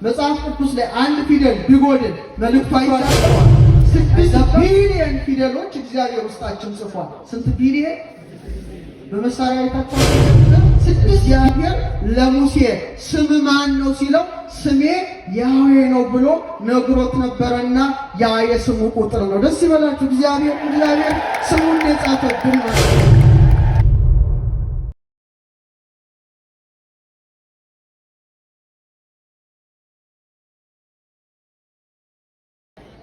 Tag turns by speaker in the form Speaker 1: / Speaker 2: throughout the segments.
Speaker 1: መጽሐፍ ቅዱስ ላይ አንድ ፊደል ቢጎድል መልእክቱ አይዛለዋል። 6 ቢሊዮን ፊደሎች እግዚአብሔር ውስጣችን ጽፏል። ስንት ቢሊዮን? በመሳሪያ የታጠቀ 6 እግዚአብሔር ለሙሴ ስም ማን ነው ሲለው ስሜ ያህዌ ነው ብሎ ነግሮት ነበርና ያ የስሙ ቁጥር ነው። ደስ ይበላችሁ። እግዚአብሔር ስሙን የጻፈብን ማለት ነው።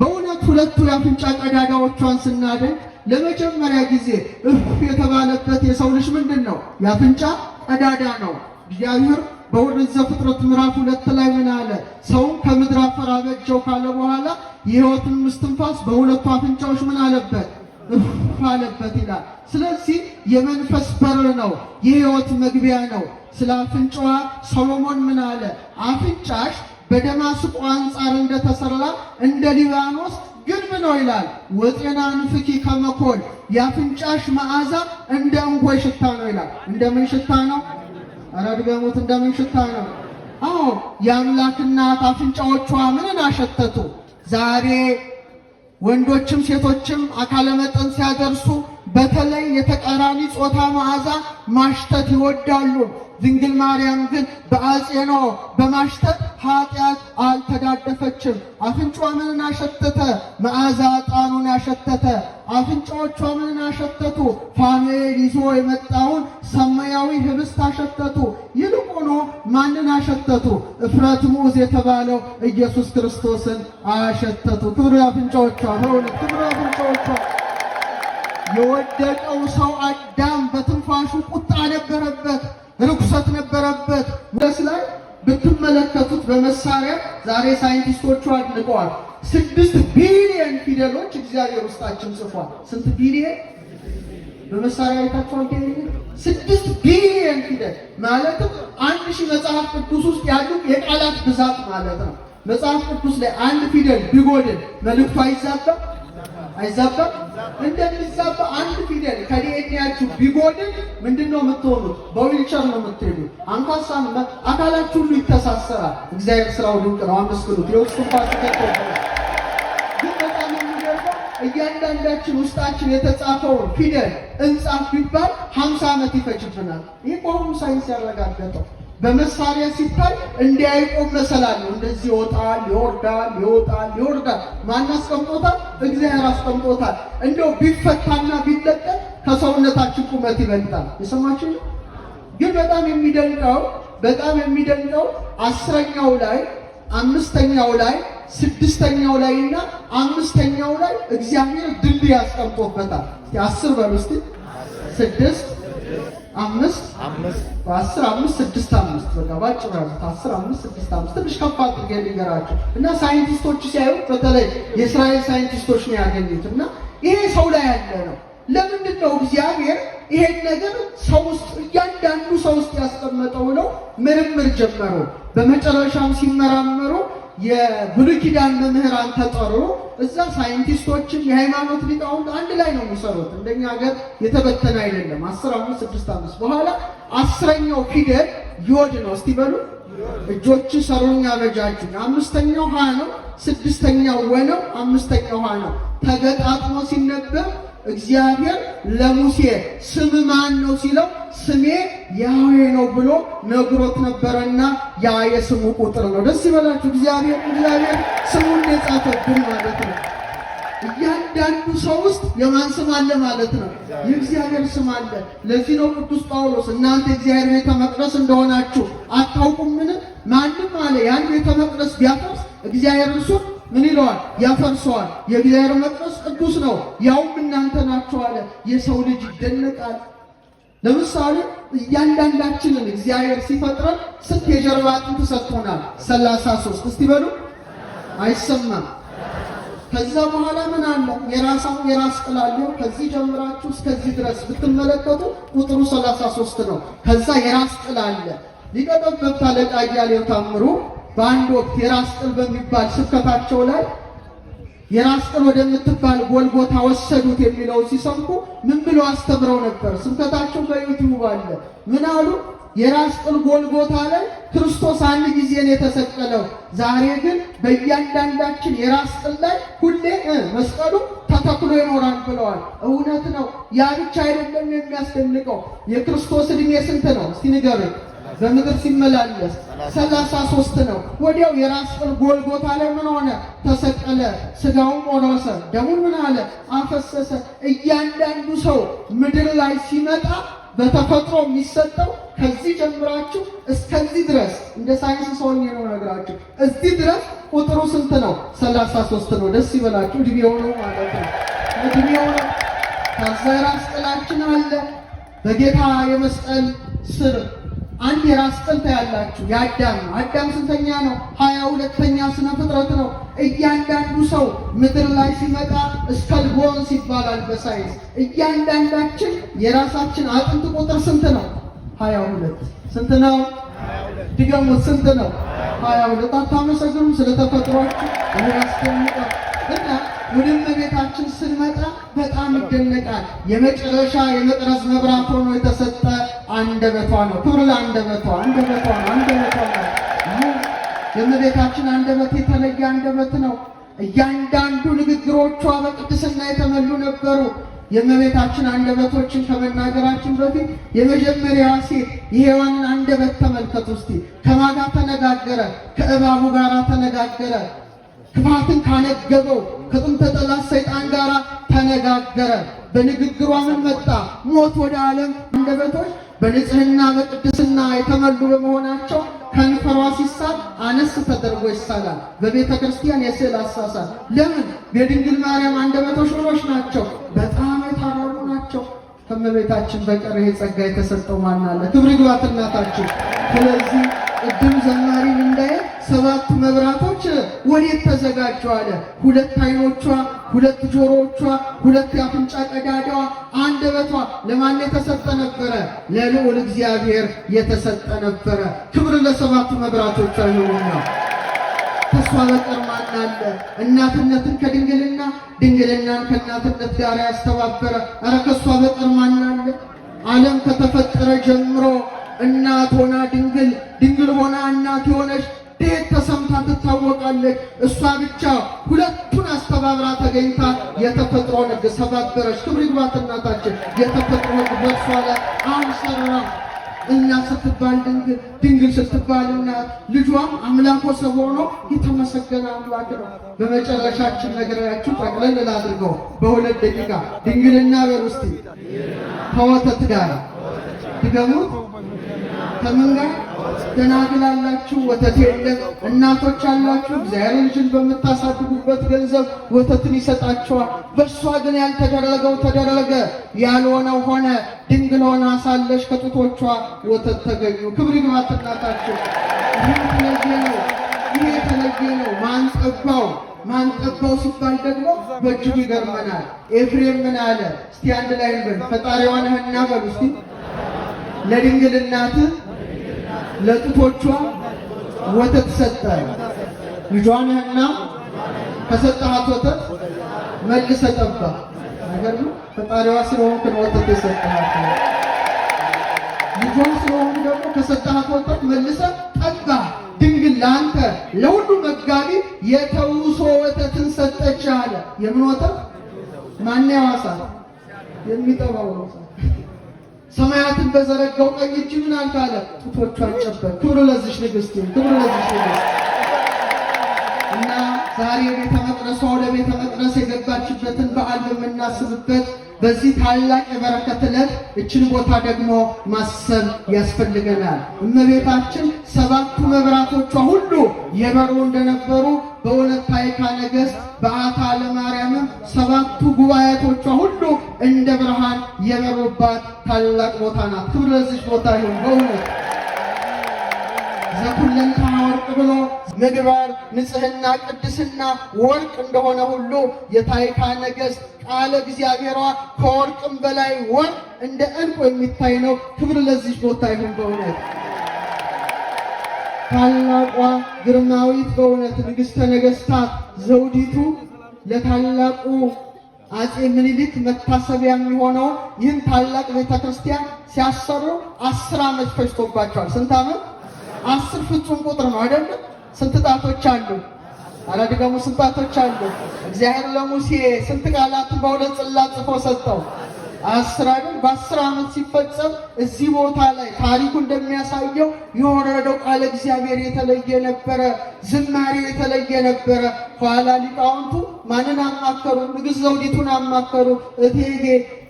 Speaker 1: በእውነት ሁለቱ የአፍንጫ ቀዳዳዎቿን ስናደንቅ ለመጀመሪያ ጊዜ እፍ የተባለበት የሰው ልጅ ምንድን ነው? የአፍንጫ ቀዳዳ ነው። እግዚአብሔር በኦሪት ዘፍጥረት ምዕራፍ 2 ላይ ምን አለ? ሰውን ከምድር አፈር አበጀው ካለ በኋላ የሕይወትን እስትንፋስ በሁለቱ አፍንጫዎች ምን አለበት? እፍ አለበት ይላል። ስለዚህ የመንፈስ በር ነው፣ የሕይወት መግቢያ ነው። ስለ አፍንጫዋ ሰሎሞን ምን አለ? አፍንጫሽ በደማስቆ አንጻር እንደተሰራ እንደ ሊባኖስ ግንብ ነው ይላል። ወጤና ንፍኪ ከመኮል የአፍንጫሽ መዓዛ እንደ እንኮይ ሽታ ነው ይላል። እንደምን ሽታ ነው? ኧረ ድገሙት። እንደምን ሽታ ነው? አዎ የአምላክ እናት አፍንጫዎቿ ምንን አሸተቱ? ዛሬ ወንዶችም ሴቶችም አካለ መጠን ሲያደርሱ በተለይ የተቃራኒ ጾታ መዓዛ ማሽተት ይወዳሉ። ድንግል ማርያም ግን በአጼኖ በማሽተት ኃጢአት አልተዳደፈችም። አፍንጫዋ ምንን አሸተተ? መዓዛ ዕጣኑን አሸተተ። አፍንጫዎቿ ምንን አሸተቱ? ፋኑኤል ይዞ የመጣውን ሰማያዊ ህብስት አሸተቱ። ይልቁኑ ማንን አሸተቱ? እፍረት ሙዝ የተባለው ኢየሱስ ክርስቶስን አሸተቱ። ክብር አፍንጫዎቿ፣ በእውነት ክብር አፍንጫዎቿ። የወደቀው ሰው አዳም በትንፋሹ ቁጣ ነበረበት፣ ርኩሰት ነበረበት። ደስ ላይ ብትመለከቱት በመሳሪያ ዛሬ ሳይንቲስቶቹ አድንቀዋል። 6 ቢሊዮን ፊደሎች እግዚአብሔር ውስጣችን ጽፏል። ስንት ቢሊዮን? በመሳሪያ የታቸውን 6 ቢሊዮን ፊደል ማለትም 1000 መጽሐፍ ቅዱስ ውስጥ ያሉ የቃላት ብዛት ማለት ነው። መጽሐፍ ቅዱስ ላይ አንድ ፊደል ቢጎድል መልእክቱ አይዛባም? አይዛባም? እንደሚዛባ አንድ ፊደል ከዲኤንኤያችሁ ቢጎድል ምንድነው የምትሆኑት? በዊልቸር ነው የምትሄዱት። አንካሳም አካላችሁ ሁሉ ይተሳሰራል። እግዚአብሔር ስራው ድንቅ ነው። አመስግኑት። የውስጡን ፓርት ግን በጣም የሚገርመው እያንዳንዳችን ውስጣችን የተጻፈውን ፊደል እንጻፍ ቢባል 50 ዓመት ይፈጅብናል። ይህ በሁሉ ሳይንስ ያረጋገጠው በመሳሪያ ሲታይ እንዲያይቆም መሰላል ነው። እንደዚህ ይወጣል፣ ይወርዳል፣ ይወጣል፣ ይወርዳል። ማን አስቀምጦታል? እግዚአብሔር አስቀምጦታል። እንደው ቢፈታና ቢለቀቅ ከሰውነታችን ቁመት ይበልጣል። የሰማችሁ ነው። ግን በጣም የሚደንቀው 10ኛው ላይ 5ኛው ላይ 6ኛው ላይ እና 5ኛው ላይ እግዚአብሔር ድልድይ ያስቀምጦበታል። 10 በሉ እስቲ 6 5 10 5 6 5 በቃ ባጭሩ 10 5 6 5 ትንሽ ከፍ አድርጌ ልንገራችሁ እና ሳይንቲስቶች ሲያዩ በተለይ የእስራኤል ሳይንቲስቶች ነው ያገኙት እና ይሄ ሰው ላይ ያለ ነው። ለምንድን ነው እግዚአብሔር ይሄን ነገር ሰው ውስጥ እያንዳንዱ ሰው ውስጥ ያስቀመጠው ነው? ምርምር ጀመሩ። በመጨረሻም ሲመራመሩ የብሉይ ኪዳን መምህራን ተጠሩ። እዛ ሳይንቲስቶችም የሃይማኖት ሊቃውንት አንድ ላይ ነው የሚሰሩት። እንደኛ ሀገር የተበተነ አይደለም። 10 5 6 5 በኋላ 10ኛው ፊደል ዮድ ነው። እስቲ በሉ እጆች ሰሩኝ አበጃጁኝ። 5ኛው ሀ ነው። 6ኛው ወ ነው። 5ኛው ሀ ነው። ተገጣጥሞ ሲነበብ እግዚአብሔር ለሙሴ ስም ማን ነው ሲለው ስሜ ያህዌ ነው ብሎ ነግሮት ነበርና ያ የስሙ ቁጥር ነው። ደስ ይበላችሁ። እግዚአብሔር ስሙን የጻፈብን ማለት ነው። እያንዳንዱ ሰው ውስጥ የማን ስም አለ ማለት ነው? የእግዚአብሔር ስም አለ። ለዚህ ነው ቅዱስ ጳውሎስ እናንተ እግዚአብሔር ቤተ መቅደስ እንደሆናችሁ አታውቁምን? ማንም አለ ያን ቤተ መቅደስ ቢያፈርስ እግዚአብሔር እርሱ ምን ይለዋል? ያፈርሰዋል። የእግዚአብሔር መቅደስ ቅዱስ ነው፣ ያውም እናንተ ናችሁ አለ። የሰው ልጅ ይደነቃል። ለምሳሌ እያንዳንዳችንን እግዚአብሔር ሲፈጥረን ስንት የጀርባ አጥንት ሰጥቶናል? 33 እስቲ በሉ። አይሰማም። ከዛ በኋላ ምን አለ? የራስ ቅል አለው። ከዚህ ጀምራችሁ እስከዚህ ድረስ ብትመለከቱ ቁጥሩ 33 ነው። ከዛ የራስ ቅል አለ። ሊቀ ጠበብት አለቃ እያሌው ታምሩ በአንድ ወቅት የራስ ቅል በሚባል ስብከታቸው ላይ የራስ ቅል ወደምትባል ጎልጎታ ወሰዱት የሚለው ሲሰምኩ ምን ብለው አስተምረው ነበር? ስብከታቸው በዩቲዩብ አለ። ምን አሉ? የራስ ቅል ጎልጎታ ላይ ክርስቶስ አንድ ጊዜ ነው የተሰቀለው። ዛሬ ግን በእያንዳንዳችን የራስ ቅል ላይ ሁሌ መስቀሉ ተተክሎ ይኖራል ብለዋል። እውነት ነው። ያ ብቻ አይደለም የሚያስደንቀው። የክርስቶስ ዕድሜ ስንት ነው እስቲ ንገሩኝ? በምድር ሲመላለስ 33 ነው። ወዲያው የራስ ቅል ጎልጎታ ላይ ምን ሆነ? ተሰቀለ። ስጋውን ቆረሰ፣ ደሙን ምን አለ? አፈሰሰ። እያንዳንዱ ሰው ምድር ላይ ሲመጣ በተፈጥሮ የሚሰጠው ከዚህ ጀምራችሁ እስከዚህ ድረስ እንደ ሳይንስ ሰውኝ ነው ነገራችሁ። እዚህ ድረስ ቁጥሩ ስንት ነው? 33 ነው። ደስ ይበላችሁ። እድሜው ነው ማለት ነው። እድሜው ነው። ከዛ የራስ ቅላችን አለ። በጌታ የመስቀል ስር አንድ የራስ ቅል ታያላችሁ። የአዳም አዳም ስንተኛ ነው? 22ኛ ስነ ፍጥረት ነው። እያንዳንዱ ሰው ምድር ላይ ሲመጣ ስከልቦንስ ይባላል በሳይንስ። እያንዳንዳችን የራሳችን አጥንት ቁጥር ስንት ነው? 22። ስንት ነው? ድገሙት። ስንት ነው? 22። አታመሰግኑም ስለተፈጥሯችሁ? ያስደንቃል። እና ወደ እመቤታችን ስንመጣ በጣም ይደነቃል። የመጨረሻ የመቅረዝ መብራት ሆኖ የተሰጠ አንደበቷ ነው። ክብር ለአንደበቷ። አንደበቷ ነው። አንደበቷ ነው። የእመቤታችን አንደበት የተለየ አንደበት ነው። እያንዳንዱ ንግግሮቿ በቅድስና የተሞሉ ነበሩ። የእመቤታችን አንደበቶችን ከመናገራችን በፊት የመጀመሪያዋ ሴት የሔዋንን አንደበት ተመልከቱ እስቲ። ከማን ጋር ተነጋገረ? ከእባቡ ጋር ተነጋገረ። ክፋትን ካነገበው ከጥንተ ጠላት ሰይጣን ጋር ተነጋገረ። በንግግሯ ምን መጣ? ሞት ወደ ዓለም። አንደበቶች በንጽህና በቅድስና የተሞሉ በመሆናቸው ከንፈሯ ሲሳል አነስ ተደርጎ ይሳላል። በቤተ ክርስቲያን የስዕል አሳሳል ለምን? የድንግል ማርያም አንደበቶች ምኖች ናቸው? በጣም የታረሩ ናቸው። ከእመቤታችን በቀር ይሄ ጸጋ የተሰጠው ማን አለ? ክብር ይግባት እናታችን። ስለዚህ ቅድም ዘማሪ እንዳየ 7 መብራቶች ወዴት ተዘጋጁ አለ? 2 ዓይኖቿ፣ 2 ጆሮዎቿ፣ 2 የአፍንጫ ቀዳዳዋ፣ አንደበቷ ለማን የተሰጠ ነበረ? ለልዑል እግዚአብሔር የተሰጠ ነበረ። ክብር ለ7 መብራቶቿ ይሁንና ከሷ በቀር ማን አለ? እናትነትን ከድንግልና ድንግልናን ከእናትነት ጋር ያስተባበረ ኧረ ከሷ በቀር ማን አለ? ዓለም ከተፈጠረ ጀምሮ እናት ሆና ድንግል፣ ድንግል ሆና እናት የሆነች እንዴት ተሰምታ ትታወቃለች? እሷ ብቻ ሁለቱን አስተባብራ ተገኝታ የተፈጥሮን ሕግ ሰባበረች። ክብር ይግባት እናታችን። የተፈጥሮ ሕግ በእርሷ ላይ አንሰራ። እናት ስትባል ድንግል፣ ድንግል ስትባል እናት፣ ልጇም አምላክ ወሰብ ሆኖ የተመሰገነ አምላክ ነው። በመጨረሻችን ነገራችሁ ጠቅለል ላድርገው በ2 ደቂቃ። ድንግልና በሉ እስቲ። ከወተት ጋር ድገሙት። ከምን ጋር? ደናግል አላችሁ፣ ወተት የለም። እናቶች አላችሁ፣ እግዚአብሔር ልጅን በምታሳድጉበት ገንዘብ ወተትን ይሰጣችኋል። በእሷ ግን ያልተደረገው ተደረገ፣ ያልሆነው ሆነ። ድንግል ሆና ሳለች ከጡቶቿ ወተት ተገኙ። ክብር ይግባት እናታችን። ይህ የተለየ ነው። ይህ የተለየ ነው። ማን ጠባው ሲባል ደግሞ በእጅጉ ይገርመናል። ኤፍሬም ምን አለ? እስቲ አንድ ላይ እንበል። ፈጣሪዋ ነህና በሉ እስቲ። ለድንግል እናት ለጡቶቿ ወተት ሰጠ። ልጇ ነህና ከሰጠሃት ወተት መልሰ ጠባ። ነገር ነው ፈጣሪዋ ስለሆንክ ነው ወተት የሰጠሃት። ልጇ ስለሆንክ ደግሞ ከሰጠሃት ወተት መልሰ ጠባ። ድንግል ለአንተ ለሁሉ መጋቢ የተውሶ ወተትን ሰጠች አለ። የምን ወተት? ማን ያዋሳል? የሚጠባው ነው። ሰማያትን በዘረጋው ቀኝ እጅ ምን አልካለ? ጡቶቿን ጨበጥ። ክብር ለዚሽ ንግሥት፣ ክብር ለዚሽ ንግሥት። እና ዛሬ ቤተ መቅደሷ ወደ ቤተ መቅደስ የገባችበትን በዓል በምናስብበት በዚህ ታላቅ የበረከት ዕለት እችን ቦታ ደግሞ ማሰብ ያስፈልገናል። እመቤታችን 7ቱ መብራቶቿ ሁሉ የበሩ እንደነበሩ በእውነት ታሪካ ነገሥት በዓታ ለማርያምም 7ቱ ጉባኤቶቿ ሁሉ እንደ ብርሃን የበሩባት ታላቅ ቦታ ናት። ክብር ለዚች ቦታ ይሁን። በእውነት ዘኩለንታ ወርቅ ብሎ ምግባር፣ ንጽሕና፣ ቅድስና ወርቅ እንደሆነ ሁሉ የታሪካ ነገሥት ቃለ እግዚአብሔሯ ከወርቅም በላይ ወርቅ እንደ ዕንቁ የሚታይ ነው። ክብር ለዚች ቦታ ይሁን። በእውነት ታላቋ ግርማዊት በእውነት ንግሥተ ነገሥታት ዘውዲቱ ለታላቁ አፄ ምኒልክ መታሰቢያ የሚሆነው ይህን ታላቅ ቤተክርስቲያን ሲያሰሩ 10 ዓመት ፈጅቶባቸዋል። ስንት ዓመት? 10 ፍጹም ቁጥር ነው አይደለም? ስንት ጣቶች አሉ? አላድገሙ ስንት ጣቶች አሉ? እግዚአብሔር ለሙሴ ስንት ቃላትን በሁለት ጽላት ጽፎ ሰጠው? 10 አይደል? በ10 ዓመት ሲፈጸም እዚህ ቦታ ላይ ታሪኩ እንደሚያሳየው የወረደው ቃለ እግዚአብሔር የተለየ ነበረ፣ ዝማሬ የተለየ ነበረ። ኋላ ሊቃውንቱ ማንን አማከሩ? ንግሥት ዘውዲቱን አማከሩ። እቴጌ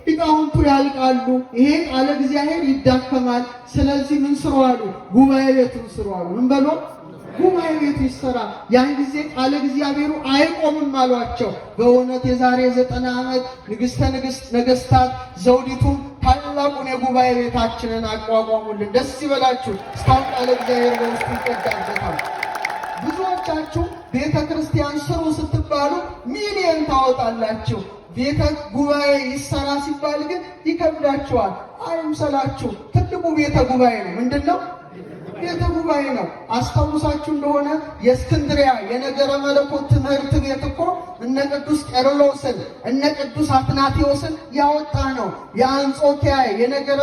Speaker 1: ሊቃውንቱ ያልቃሉ፣ ይሄ ቃለ እግዚአብሔር ይዳከማል፣ ስለዚህ ምን ስሩ አሉ? ጉባኤ ቤቱን ስሩ አሉ። ምን በሉ? ጉባኤ ቤት ይሰራ። ያን ጊዜ ቃለ እግዚአብሔሩ አይቆምም አሏቸው። በእውነት የዛሬ 90 ዓመት ንግሥተ ነገሥታት ዘውዲቱም ታላቁን የጉባኤ ቤታችንን አቋቋሙልን። ደስ ይበላችሁ። እስካሁን ቃለ እግዚአብሔር በውስጡ ይቀዳበታል። ብዙዎቻችሁ ቤተ ክርስቲያን ስሩ ስትባሉ ሚሊዮን ታወጣላችሁ። ቤተ ጉባኤ ይሰራ ሲባል ግን ይከብዳችኋል። አይምሰላችሁ። ትልቁ ቤተ ጉባኤ ነው። ምንድነው? ቤተ ጉባኤ ነው። አስታውሳችሁ እንደሆነ የእስክንድሪያ የነገረ መለኮት ትምህርት ቤት እኮ እነ ቅዱስ ቄርሎስን እነ ቅዱስ አትናቴዎስን ያወጣ ነው። የአንጾኪያ የነገረ